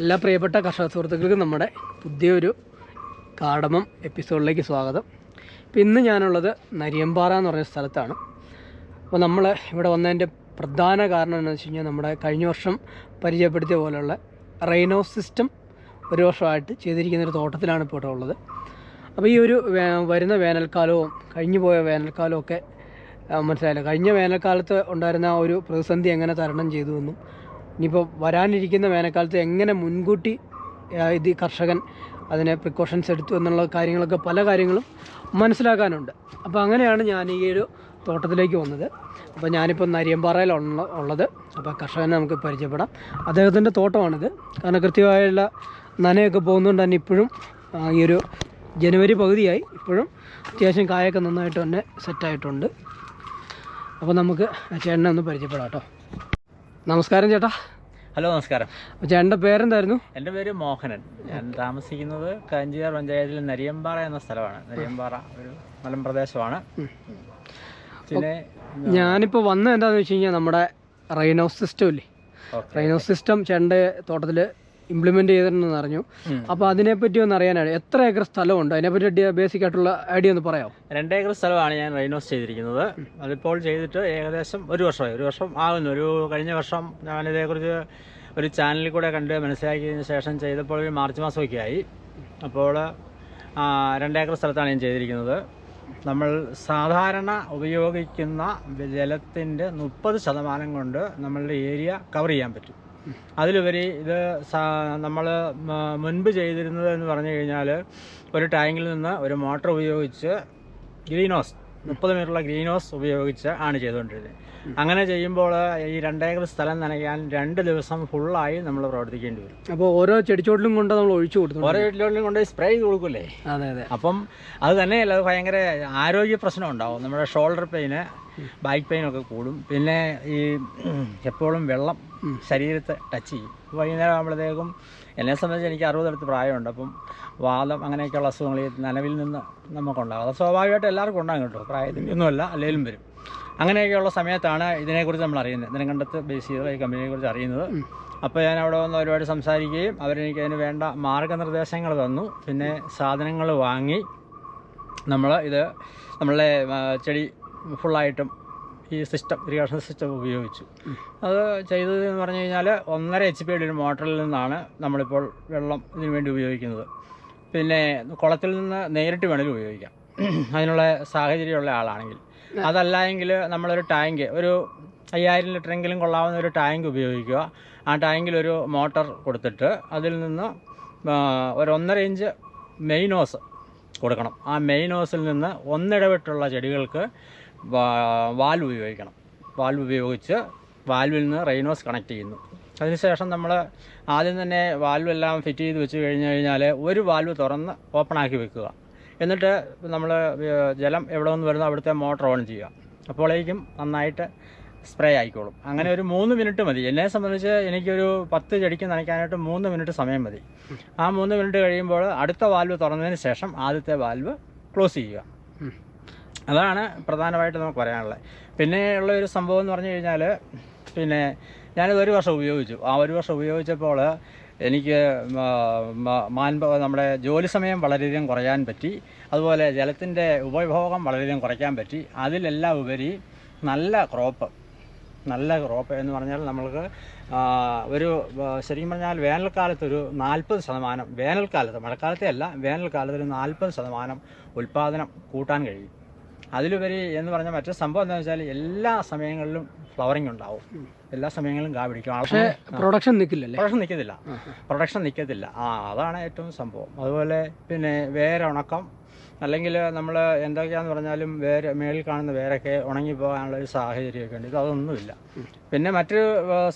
എല്ലാ പ്രിയപ്പെട്ട കർഷക സുഹൃത്തുക്കൾക്കും നമ്മുടെ പുതിയൊരു കാടമം എപ്പിസോഡിലേക്ക് സ്വാഗതം. അപ്പോൾ ഇന്ന് ഞാനുള്ളത് നരിയമ്പാറ എന്ന് പറഞ്ഞ സ്ഥലത്താണ്. അപ്പോൾ നമ്മൾ ഇവിടെ വന്നതിൻ്റെ പ്രധാന കാരണം എന്താണെന്ന് വെച്ച് കഴിഞ്ഞാൽ നമ്മുടെ കഴിഞ്ഞ വർഷം പരിചയപ്പെടുത്തിയ പോലെയുള്ള റൈനോ സിസ്റ്റം ഒരു വർഷമായിട്ട് ചെയ്തിരിക്കുന്നൊരു തോട്ടത്തിലാണ് ഇപ്പോൾ ഇവിടെ ഉള്ളത്. അപ്പോൾ ഈ ഒരു വരുന്ന വേനൽക്കാലവും കഴിഞ്ഞു പോയ വേനൽക്കാലവും ഒക്കെ മനസ്സിലായില്ല. കഴിഞ്ഞ വേനൽക്കാലത്ത് ഉണ്ടായിരുന്ന ആ ഒരു പ്രതിസന്ധി എങ്ങനെ തരണം ചെയ്തു എന്നും ഇനിയിപ്പോൾ വരാനിരിക്കുന്ന വേനൽക്കാലത്ത് എങ്ങനെ മുൻകൂട്ടി ഇത് കർഷകൻ അതിനെ പ്രിക്കോഷൻസ് എടുത്തു എന്നുള്ള കാര്യങ്ങളൊക്കെ പല കാര്യങ്ങളും മനസ്സിലാക്കാനുണ്ട്. അപ്പോൾ അങ്ങനെയാണ് ഞാൻ ഈ ഒരു തോട്ടത്തിലേക്ക് വന്നത്. അപ്പോൾ ഞാനിപ്പോൾ നരിയമ്പാറയിലാണ് ഉള്ളത്. അപ്പോൾ കർഷകനെ നമുക്ക് പരിചയപ്പെടാം. അദ്ദേഹത്തിൻ്റെ തോട്ടമാണിത്. കാരണം കൃത്യമായുള്ള നനയൊക്കെ പോകുന്നതുകൊണ്ട് തന്നെ ഇപ്പോഴും ഈ ഒരു ജനുവരി പകുതിയായി, ഇപ്പോഴും അത്യാവശ്യം കായൊക്കെ നന്നായിട്ട് തന്നെ സെറ്റായിട്ടുണ്ട്. അപ്പോൾ നമുക്ക് ചേട്ടനെ ഒന്ന് പരിചയപ്പെടാം കേട്ടോ. നമസ്കാരം ചേട്ടാ. ഹലോ, നമസ്കാരം. ചേട്ടൻ്റെ പേരെന്തായിരുന്നു? എൻ്റെ പേര് മോഹനൻ. ഞാൻ താമസിക്കുന്നത് കാഞ്ചിയാർ പഞ്ചായത്തിൽ നരിയമ്പാറ എന്ന സ്ഥലമാണ്. നരിയമ്പാറ ഒരു മലമ്പ്രദേശമാണ്. പിന്നെ ഞാനിപ്പോൾ വന്നത് എന്താണെന്ന് വെച്ച് കഴിഞ്ഞാൽ നമ്മുടെ റൈനോ സിസ്റ്റം ഇല്ലേ, റൈനോ സിസ്റ്റം ചേട്ടൻ്റെ തോട്ടത്തിൽ ഇംപ്ലിമെൻ്റ് ചെയ്തിട്ടുണ്ടെന്ന് അറിഞ്ഞു. അപ്പോൾ അതിനെപ്പറ്റി ഒന്ന് അറിയാനാണ്. എത്ര ഏക്കർ സ്ഥലമുണ്ട്? അതിനെപ്പറ്റി ബേസിക് ആയിട്ടുള്ള ഐഡിയ ഒന്ന് പറയാമോ? 2 ഏക്കർ സ്ഥലമാണ് ഞാൻ റൈനോസ് ചെയ്തിരിക്കുന്നത്. അതിപ്പോൾ ചെയ്തിട്ട് ഏകദേശം ഒരു വർഷം ആകുന്നു. കഴിഞ്ഞ വർഷം ഞാനിതേക്കുറിച്ച് ഒരു ചാനലിൽ കൂടെ കണ്ട് മനസ്സിലാക്കിയതിന് ശേഷം ചെയ്തപ്പോൾ ഒരു മാർച്ച് മാസമൊക്കെ ആയി. അപ്പോൾ 2 ഏക്കർ സ്ഥലത്താണ് ഞാൻ ചെയ്തിരിക്കുന്നത്. നമ്മൾ സാധാരണ ഉപയോഗിക്കുന്ന ജലത്തിൻ്റെ 30% കൊണ്ട് നമ്മളുടെ ഏരിയ കവർ ചെയ്യാൻ പറ്റും. അതിലുപരി ഇത് നമ്മൾ മുൻപ് ചെയ്തിരുന്നത് എന്ന് പറഞ്ഞു കഴിഞ്ഞാൽ ഒരു ടാങ്കിൽ നിന്ന് ഒരു മോട്ടർ ഉപയോഗിച്ച് ഗ്രീൻ ഹൗസ് 30 മീറ്ററുള്ള ഗ്രീൻ ഹൗസ് ഉപയോഗിച്ച് ആണ് ചെയ്തുകൊണ്ടിരുന്നത്. അങ്ങനെ ചെയ്യുമ്പോൾ ഈ 2 ഏക്കർ സ്ഥലം നനയ്ക്കാൻ 2 ദിവസം ഫുള്ളായി നമ്മൾ പ്രവർത്തിക്കേണ്ടി വരും. അപ്പോൾ ഓരോ ചെടിച്ചോട്ടിലും കൊണ്ട് നമ്മൾ ഒഴിച്ചു കൊടുക്കും. ഓരോ ചെടിച്ചോട്ടിലും കൊണ്ട് സ്പ്രേ ചെയ്ത് കൊടുക്കൂലേ? അതെ അതെ. അപ്പം അത് തന്നെയല്ല, അത് ഭയങ്കര ആരോഗ്യ പ്രശ്നം ഉണ്ടാവും. നമ്മുടെ ഷോൾഡർ പെയിന്, ബാക്ക് പെയിനൊക്കെ കൂടും. പിന്നെ ഈ എപ്പോഴും വെള്ളം ശരീരത്തെ ടച്ച് ചെയ്യും. വൈകുന്നേരം ആകുമ്പോഴത്തേക്കും എന്നെ സംബന്ധിച്ച് എനിക്ക് 60 അടുത്ത് പ്രായമുണ്ട്. അപ്പം വാദം അങ്ങനെയൊക്കെയുള്ള അസുഖങ്ങൾ ഈ നനവിൽ നിന്ന് നമുക്കുണ്ടാകും. അത് സ്വാഭാവികമായിട്ട് എല്ലാവർക്കും ഉണ്ടാകും കേട്ടോ. പ്രായത്തിൻ്റെ ഒന്നുമല്ല, അല്ലെങ്കിലും വരും. അങ്ങനെയൊക്കെയുള്ള സമയത്താണ് ഇതിനെക്കുറിച്ച് നമ്മൾ അറിയുന്നത്. നെടുങ്കണ്ടത്ത് ബേസ് ചെയ്ത് ഈ കമ്പനിയെക്കുറിച്ച് അറിയുന്നത്. അപ്പോൾ ഞാൻ അവിടെ വന്ന് ഒരുപാട് സംസാരിക്കുകയും അവരെനിക്ക് അതിന് വേണ്ട മാർഗ്ഗനിർദ്ദേശങ്ങൾ തന്നു. പിന്നെ സാധനങ്ങൾ വാങ്ങി നമ്മളെ ചെടി ഫുള്ളായിട്ടും ഈ സിസ്റ്റം, ഇറിഗേഷൻ സിസ്റ്റം ഉപയോഗിച്ചു. അത് ചെയ്തതെന്ന് പറഞ്ഞു കഴിഞ്ഞാൽ 1.5 HP ഒരു മോട്ടറിൽ നിന്നാണ് നമ്മളിപ്പോൾ വെള്ളം ഇതിനു വേണ്ടി ഉപയോഗിക്കുന്നത്. പിന്നെ കുളത്തിൽ നിന്ന് നേരിട്ട് വേണമെങ്കിൽ ഉപയോഗിക്കാം, അതിനുള്ള സാഹചര്യമുള്ള ആളാണെങ്കിൽ. അതല്ല എങ്കിൽ നമ്മളൊരു ടാങ്ക്, ഒരു 5000 ലിറ്ററെങ്കിലും കൊള്ളാവുന്ന ഒരു ടാങ്ക് ഉപയോഗിക്കുക. ആ ടാങ്കിലൊരു മോട്ടർ കൊടുത്തിട്ട് അതിൽ നിന്ന് ഒരു 1.5 ഇഞ്ച് മെയിൻ ഹോസ് കൊടുക്കണം. ആ മെയിൻ ഹോസിൽ നിന്ന് ഒന്നിടവിട്ടുള്ള ചെടികൾക്ക് വാൽവ് ഉപയോഗിക്കണം. വാൽവ് ഉപയോഗിച്ച് വാൽവിൽ നിന്ന് റൈനോസ് കണക്ട് ചെയ്യുന്നു. അതിനുശേഷം നമ്മൾ ആദ്യം തന്നെ വാൽവ് എല്ലാം ഫിറ്റ് ചെയ്ത് വെച്ച് കഴിഞ്ഞാൽ ഒരു വാൽവ് തുറന്ന് ഓപ്പണാക്കി വെക്കുക. എന്നിട്ട് നമ്മൾ ജലം എവിടെ നിന്ന് വരുന്നോ അവിടുത്തെ മോട്ടർ ഓൺ ചെയ്യുക. അപ്പോഴേക്കും നന്നായിട്ട് സ്പ്രേ ആയിക്കോളും. അങ്ങനെ ഒരു 3 മിനിറ്റ് മതി. എന്നെ സംബന്ധിച്ച് എനിക്കൊരു 10 ചെടിക്ക് നനയ്ക്കാനായിട്ട് 3 മിനിറ്റ് സമയം മതി. ആ 3 മിനിറ്റ് കഴിയുമ്പോൾ അടുത്ത വാൽവ് തുറന്നതിന് ശേഷം ആദ്യത്തെ വാൽവ് ക്ലോസ് ചെയ്യുക. അതാണ് പ്രധാനമായിട്ട് നമുക്ക് പറയാനുള്ളത്. പിന്നെ ഉള്ള ഒരു സംഭവം എന്ന് പറഞ്ഞു കഴിഞ്ഞാൽ, പിന്നെ ഞാനിത് 1 വർഷം ഉപയോഗിച്ചു. ആ 1 വർഷം ഉപയോഗിച്ചപ്പോൾ എനിക്ക് നമ്മുടെ ജോലി സമയം വളരെയധികം കുറയാൻ പറ്റി. അതുപോലെ ജലത്തിൻ്റെ ഉപഭോഗം വളരെയധികം കുറയ്ക്കാൻ പറ്റി. അതിലെല്ലാം ഉപരി നല്ല ക്രോപ്പ് എന്ന് പറഞ്ഞാൽ നമ്മൾക്ക് ഒരു ശരിക്കും പറഞ്ഞാൽ വേനൽക്കാലത്ത് ഒരു 40%, വേനൽക്കാലത്ത്, മഴക്കാലത്തെ അല്ല, വേനൽക്കാലത്ത് ഒരു 40% ഉൽപ്പാദനം കൂട്ടാൻ കഴിയും. അതിലുപരി എന്ന് പറഞ്ഞാൽ മറ്റൊരു സംഭവം എന്താണെന്ന് വെച്ചാൽ എല്ലാ സമയങ്ങളിലും ഫ്ലവറിങ് ഉണ്ടാവും, എല്ലാ സമയങ്ങളിലും കാ പിടിക്കും. പക്ഷേ പ്രൊഡക്ഷൻ നിൽക്കത്തില്ല. അതാണ് ഏറ്റവും സംഭവം. അതുപോലെ പിന്നെ വേരുണക്കം, അല്ലെങ്കിൽ നമ്മൾ എന്തൊക്കെയാണെന്ന് പറഞ്ഞാലും മേളിൽ കാണുന്ന വേരൊക്കെ ഉണങ്ങിപ്പോകാനുള്ള ഒരു സാഹചര്യമൊക്കെ ഉണ്ട്. ഇതൊന്നുമില്ല. പിന്നെ മറ്റൊരു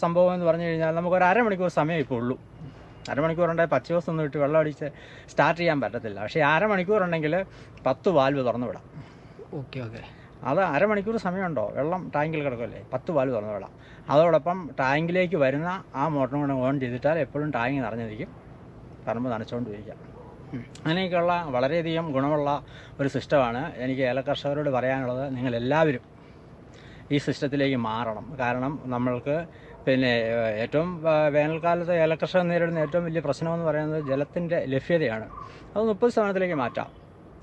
സംഭവം എന്ന് പറഞ്ഞു കഴിഞ്ഞാൽ നമുക്കൊരു 1/2 മണിക്കൂർ സമയം ഇപ്പോൾ ഉള്ളൂ. 1/2 മണിക്കൂറുണ്ടെങ്കിൽ 10 ദിവസം ഒന്നും ഇട്ട് വെള്ളം അടിച്ച് സ്റ്റാർട്ട് ചെയ്യാൻ പറ്റത്തില്ല. പക്ഷേ 1/2 മണിക്കൂറുണ്ടെങ്കിൽ 10 വാൽവ് തുറന്നു വിടാം. ഓക്കെ. അത് 1/2 മണിക്കൂർ സമയമുണ്ടോ? വെള്ളം ടാങ്കിൽ കിടക്കുമല്ലേ, 10 വാൽവ് തുറന്നു വിടാം. അതോടൊപ്പം ടാങ്കിലേക്ക് വരുന്ന ആ മോട്ടറും കൂടെ ഓൺ ചെയ്തിട്ടാൽ എപ്പോഴും ടാങ്ക് നിറഞ്ഞിരിക്കും, പറമ്പ് നനച്ചുകൊണ്ടിരിക്കാം. അങ്ങനെയൊക്കെയുള്ള വളരെയധികം ഗുണമുള്ള ഒരു സിസ്റ്റമാണ്. എനിക്ക് ഏലകർഷകരോട് പറയാനുള്ളത്, നിങ്ങളെല്ലാവരും ഈ സിസ്റ്റത്തിലേക്ക് മാറണം. കാരണം നമ്മൾക്ക് പിന്നെ ഏറ്റവും വേനൽക്കാലത്ത് ഏലകർഷകർ നേരിടുന്ന ഏറ്റവും വലിയ പ്രശ്നമെന്ന് പറയുന്നത് ജലത്തിൻ്റെ ലഭ്യതയാണ്. അത് 30% മാറ്റാം.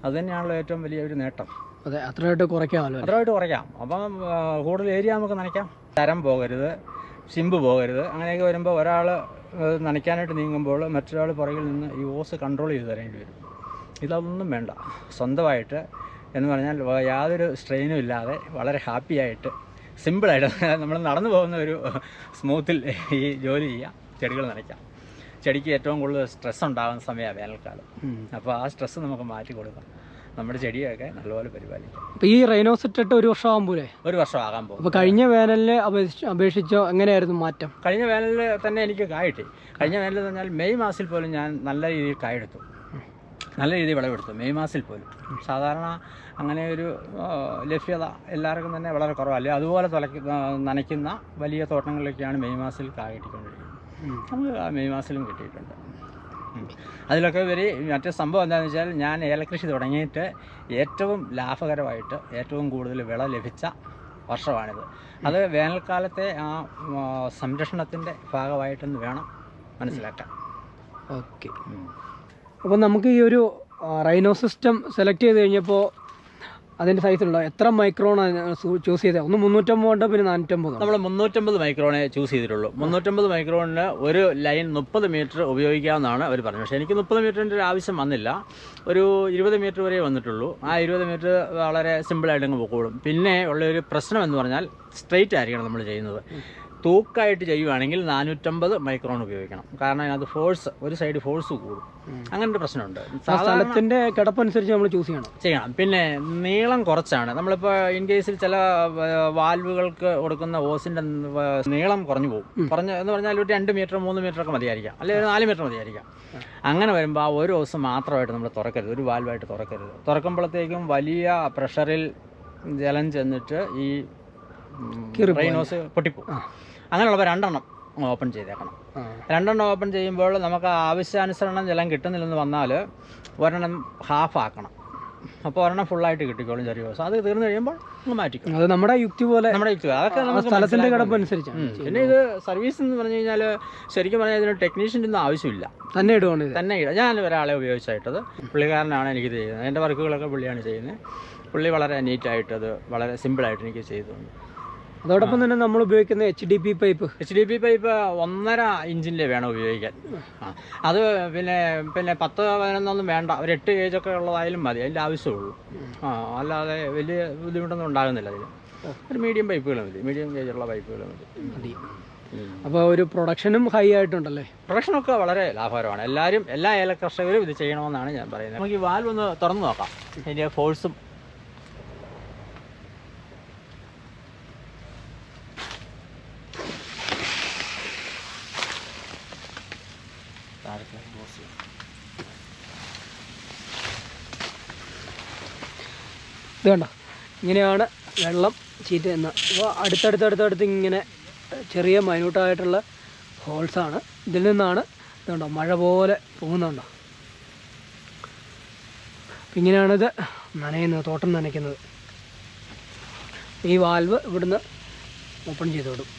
അതുതന്നെയാണല്ലോ ഏറ്റവും വലിയൊരു നേട്ടം. അതെ, അത്രയായിട്ട് കുറയ്ക്കാമല്ലോ. അത്രയായിട്ട് കുറയ്ക്കാം. അപ്പം കൂടുതൽ ഏരിയ നമുക്ക് നനയ്ക്കാം. തരം പോകരുത്, സിമ്പ് പോകരുത്. അങ്ങനെയൊക്കെ വരുമ്പോൾ ഒരാൾ നനയ്ക്കാനായിട്ട് നീങ്ങുമ്പോൾ മറ്റൊരാൾ പുറകിൽ നിന്ന് ഈ ഓസ് കൺട്രോൾ ചെയ്ത് തരേണ്ടി വരും. ഇതൊന്നും വേണ്ട. സ്വന്തമായിട്ട് എന്ന് പറഞ്ഞാൽ യാതൊരു സ്ട്രെയിനും ഇല്ലാതെ വളരെ ഹാപ്പിയായിട്ട് സിമ്പിളായിട്ട് നമ്മൾ നടന്നു പോകുന്ന ഒരു സ്മൂത്തിൽ ഈ ജോലി ചെയ്യാം, ചെടികൾ നനയ്ക്കാം. ചെടിക്ക് ഏറ്റവും കൂടുതൽ സ്ട്രെസ് ഉണ്ടാകുന്ന സമയമാണ് വേനൽക്കാലം. അപ്പോൾ ആ സ്ട്രെസ്സ് നമുക്ക് മാറ്റി കൊടുക്കാം. നമ്മുടെ ചെടിയൊക്കെ നല്ലപോലെ പരിപാലിക്കാം. അപ്പോൾ ഈ റൈനോസ് ഇട്ടിട്ട് 1 വർഷം ആകുമ്പോഴേ? 1 വർഷം ആകാൻ പോകും. അപ്പോൾ കഴിഞ്ഞ വേനലിനെ അപേക്ഷിച്ചോ എങ്ങനെയായിരുന്നു മാറ്റം? കഴിഞ്ഞ വേനലിൽ തന്നെ എനിക്ക് കായിട്ടി. കഴിഞ്ഞ വേനലിൽ എന്ന് പറഞ്ഞാൽ മെയ് മാസത്തിൽ പോലും ഞാൻ നല്ല രീതിയിൽ കായെടുത്തു, നല്ല രീതിയിൽ വിളവെടുത്തു. മെയ് മാസത്തിൽ പോലും സാധാരണ അങ്ങനെ ഒരു ലഭ്യത എല്ലാവർക്കും തന്നെ വളരെ കുറവല്ലേ. അതുപോലെ നനയ്ക്കുന്ന വലിയ തോട്ടങ്ങളിലൊക്കെയാണ് മെയ് മാസത്തിൽ കായ കിട്ടിക്കൊണ്ടിരിക്കുന്നത്. നമുക്ക് മെയ് മാസത്തിലും കിട്ടിയിട്ടുണ്ട്. അതിലൊക്കെ മറ്റേ സംഭവം എന്താണെന്ന് വെച്ചാൽ, ഞാൻ ഏലകൃഷി തുടങ്ങിയിട്ട് ഏറ്റവും ലാഭകരമായിട്ട് ഏറ്റവും കൂടുതൽ വിള ലഭിച്ച വർഷമാണിത്. അത് വേനൽക്കാലത്തെ ആ സംരക്ഷണത്തിൻ്റെ ഭാഗമായിട്ടെന്ന് വേണം മനസ്സിലാക്കാൻ. ഓക്കെ. അപ്പോൾ നമുക്ക് ഈ ഒരു റൈനോ സിസ്റ്റം സെലക്ട് ചെയ്ത് കഴിഞ്ഞപ്പോൾ അതിൻ്റെ സൈസിലുള്ള എത്ര മൈക്രോണാണ് ചൂസ് ചെയ്തത്? ഒന്ന് 350 ഉണ്ട്, പിന്നെ 450. നമ്മൾ 350 മൈക്രോണേ ചൂസ് ചെയ്തിട്ടുള്ളൂ. 350 മൈക്രോണിന് ഒരു ലൈൻ 30 മീറ്റർ ഉപയോഗിക്കാമെന്നാണ് അവർ പറഞ്ഞത്. പക്ഷേ എനിക്ക് 30 മീറ്ററിൻ്റെ ഒരു ആവശ്യം വന്നില്ല. ഒരു 20 മീറ്റർ വരെ വന്നിട്ടുള്ളൂ. ആ 20 മീറ്റർ വളരെ സിമ്പിളായിട്ട് അങ്ങ് പൊക്കോളും. പിന്നെ ഉള്ളൊരു പ്രശ്നം എന്ന് പറഞ്ഞാൽ സ്ട്രെയിറ്റ് ആയിരിക്കണം നമ്മൾ ചെയ്യുന്നത്. തൂക്കായിട്ട് ചെയ്യുവാണെങ്കിൽ 450 മൈക്രോൺ ഉപയോഗിക്കണം. കാരണം അതിനകത്ത് ഫോഴ്സ്, ഒരു സൈഡ് ഫോഴ്സ് കൂടും. അങ്ങനത്തെ പ്രശ്നമുണ്ട്. സ്ഥലത്തിൻ്റെ കിടപ്പനുസരിച്ച് നമ്മൾ ചൂസ് ചെയ്യണം. പിന്നെ നീളം കുറച്ചാണ്. നമ്മളിപ്പോൾ ഇൻ കേസിൽ ചില വാൽവുകൾക്ക് കൊടുക്കുന്ന ഓസിൻ്റെ നീളം കുറഞ്ഞു പോകും. എന്ന് പറഞ്ഞാൽ ഒരു 2 മീറ്റർ 3 മീറ്റർ ഒക്കെ മതിയായിരിക്കാം, അല്ലെങ്കിൽ ഒരു 4 മീറ്റർ മതിയായിരിക്കാം. അങ്ങനെ വരുമ്പോൾ ആ ഒരു ഓസ് മാത്രമായിട്ട് നമ്മൾ തുറക്കരുത്, ഒരു വാൽവായിട്ട് തുറക്കരുത്. തുറക്കുമ്പോഴത്തേക്കും വലിയ പ്രഷറിൽ ജലം ചെന്നിട്ട് ഈ റൈനോസ് പൊട്ടിപ്പോകും. അങ്ങനെയുള്ളപ്പോൾ 2 എണ്ണം ഓപ്പൺ ചെയ്തേക്കണം. 2 എണ്ണം ഓപ്പൺ ചെയ്യുമ്പോൾ നമുക്ക് ആവശ്യാനുസരണം ജലം കിട്ടുന്നില്ലെന്ന് വന്നാൽ ഒരെണ്ണം ഹാഫ് ആക്കണം. അപ്പോൾ ഒരെണ്ണം ഫുള്ളായിട്ട് കിട്ടിക്കോളും ചെറിയ ദിവസം. അത് തീർന്നു കഴിയുമ്പോൾ നമ്മൾ മാറ്റിക്കും. അത് നമ്മുടെ യുക്തി പോലെ, അതൊക്കെ നമുക്ക് സ്ഥലത്തിൻ്റെ കിടപ്പനുസരിച്ചാണ്. പിന്നെ ഇത് സർവീസ് എന്ന് പറഞ്ഞു കഴിഞ്ഞാൽ ശരിക്കും പറഞ്ഞാൽ ഇതിന് ടെക്നീഷ്യൻ്റെ ഒന്നും ആവശ്യമില്ല, തന്നെ ഇടുകൊണ്ട് തന്നെ ഇടുക. ഞാൻ ഒരാളെ ഉപയോഗിച്ചായിട്ടത്, പുള്ളിക്കാരനാണ് എനിക്കിത് ചെയ്യുന്നത്. എൻ്റെ വർക്കുകളൊക്കെ പുള്ളിയാണ് ചെയ്യുന്നത്. പുള്ളി വളരെ നീറ്റായിട്ടത് വളരെ സിമ്പിളായിട്ട് എനിക്ക് ചെയ്തു തന്നു. അതോടൊപ്പം തന്നെ നമ്മൾ ഉപയോഗിക്കുന്ന HDP പൈപ്പ് 1.5 ഇഞ്ചിൻ്റെ വേണം ഉപയോഗിക്കാൻ. അത് പിന്നെ 10-11 വേണ്ട, ഒരു 8 ഗേജൊക്കെ ഉള്ളതായാലും മതി, അതിൻ്റെ ആവശ്യമുള്ളൂ. അല്ലാതെ വലിയ ബുദ്ധിമുട്ടൊന്നും ഉണ്ടാകുന്നില്ല. അതിന് ഒരു മീഡിയം പൈപ്പുകൾ മതി, മീഡിയം ഗേജുള്ള പൈപ്പുകൾ മതി. അപ്പോൾ ഒരു പ്രൊഡക്ഷനും ഹൈ ആയിട്ടുണ്ടല്ലേ? പ്രൊഡക്ഷനൊക്കെ വളരെ ലാഭകരമാണ്. എല്ലാ ഏലകർഷകരും ഇത് ചെയ്യണമെന്നാണ് ഞാൻ പറയുന്നത്. നമുക്ക് ഈ വാൽവ് ഒന്ന് തുറന്നു നോക്കാം. അതിൻ്റെ ഫോഴ്സും ഇത് കണ്ടോ, ഇങ്ങനെയാണ് വെള്ളം ചീറ്റ് എന്ന്. അപ്പോൾ അടുത്തടുത്ത് ഇങ്ങനെ ചെറിയ മൈന്യൂട്ടായിട്ടുള്ള ഹോൾസാണ്. ഇതിൽ നിന്നാണ് ഇതുണ്ടോ മഴ പോലെ പോകുന്നുണ്ടോ. അപ്പം ഇങ്ങനെയാണിത് നനയുന്നത്, തോട്ടം നനയ്ക്കുന്നത്. ഈ വാൽവ് ഇവിടുന്ന് ഓപ്പൺ ചെയ്ത് വിടും.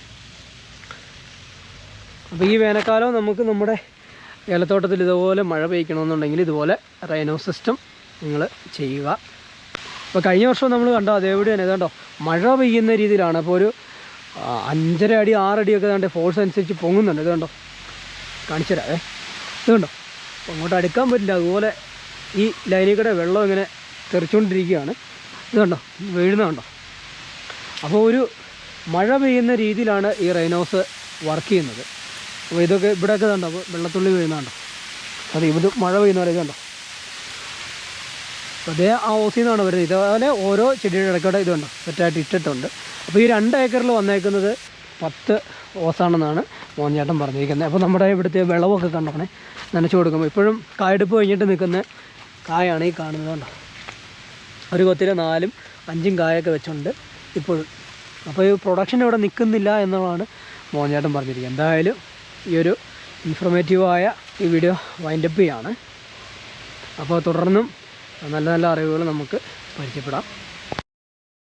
അപ്പോൾ ഈ വേനൽക്കാലം നമുക്ക് നമ്മുടെ ഏലത്തോട്ടത്തിൽ ഇതുപോലെ മഴ പെയ്ക്കണമെന്നുണ്ടെങ്കിൽ ഇതുപോലെ റൈനോ സിസ്റ്റം നിങ്ങൾ ചെയ്യുക. അപ്പോൾ കഴിഞ്ഞ വർഷം നമ്മൾ കണ്ടോ അതേവിടെയാണ് ഇതുണ്ടോ മഴ പെയ്യുന്ന രീതിയിലാണ്. അപ്പോൾ ഒരു 5.5 അടി 6 അടിയൊക്കെ കണ്ടോ ഫോഴ്സ് അനുസരിച്ച് പൊങ്ങുന്നുണ്ട്. ഇത് കണ്ടോ, കാണിച്ചു തരാവേ. ഇത് കണ്ടോ, അപ്പോൾ അങ്ങോട്ട് അടുക്കാൻ പറ്റില്ല. അതുപോലെ ഈ ലൈനിൽ കൂടെ വെള്ളം ഇങ്ങനെ തെറിച്ചുകൊണ്ടിരിക്കുകയാണ്. ഇത് കണ്ടോ വീഴുന്നുണ്ടോ. അപ്പോൾ ഒരു മഴ പെയ്യുന്ന രീതിയിലാണ് ഈ റൈനോസ് വർക്ക് ചെയ്യുന്നത്. അപ്പോൾ ഇതൊക്കെ ഇവിടെയൊക്കെ കണ്ടോ വെള്ളത്തുള്ളി വീഴുന്നുണ്ടോ. അത് ഇത് മഴ പെയ്യുന്ന പോലെ ഇതുണ്ടോ. അതേ ആ ഓസിൽ നിന്നാണ് വരുന്നത്. ഇതുപോലെ ഓരോ ചെടിയുടെ ഇടയ്ക്കൂടെ ഇതുണ്ടോ സെറ്റായിട്ട് ഇട്ടിട്ടുണ്ട്. അപ്പോൾ ഈ 2 ഏക്കറിൽ വന്നേക്കുന്നത് 10 ഓസാണെന്നാണ് മോഹൻചേട്ടൻ പറഞ്ഞിരിക്കുന്നത്. അപ്പോൾ നമ്മുടെ ഇവിടുത്തെ വിളവൊക്കെ കണ്ടോണേ നനച്ചു കൊടുക്കുമ്പോൾ ഇപ്പോഴും കായെടുപ്പ് കഴിഞ്ഞിട്ട് നിൽക്കുന്ന കായാണ് ഈ കാണുന്നത്. കണ്ടോ, ഒരു കൊത്തിൽ 4ഉം 5ഉം കായൊക്കെ വെച്ചുണ്ട് ഇപ്പോഴും. അപ്പോൾ ഈ പ്രൊഡക്ഷൻ ഇവിടെ നിൽക്കുന്നില്ല എന്നുള്ളതാണ് മോഹൻചേട്ടൻ പറഞ്ഞിരിക്കുന്നത്. എന്തായാലും ഈ ഒരു ഇൻഫോർമേറ്റീവായ ഈ വീഡിയോ വൈൻഡപ്പ് ചെയ്യാണ്. അപ്പോൾ തുടർന്നും നല്ല നല്ല അറിവുകൾ നമുക്ക് പരിചയപ്പെടാം.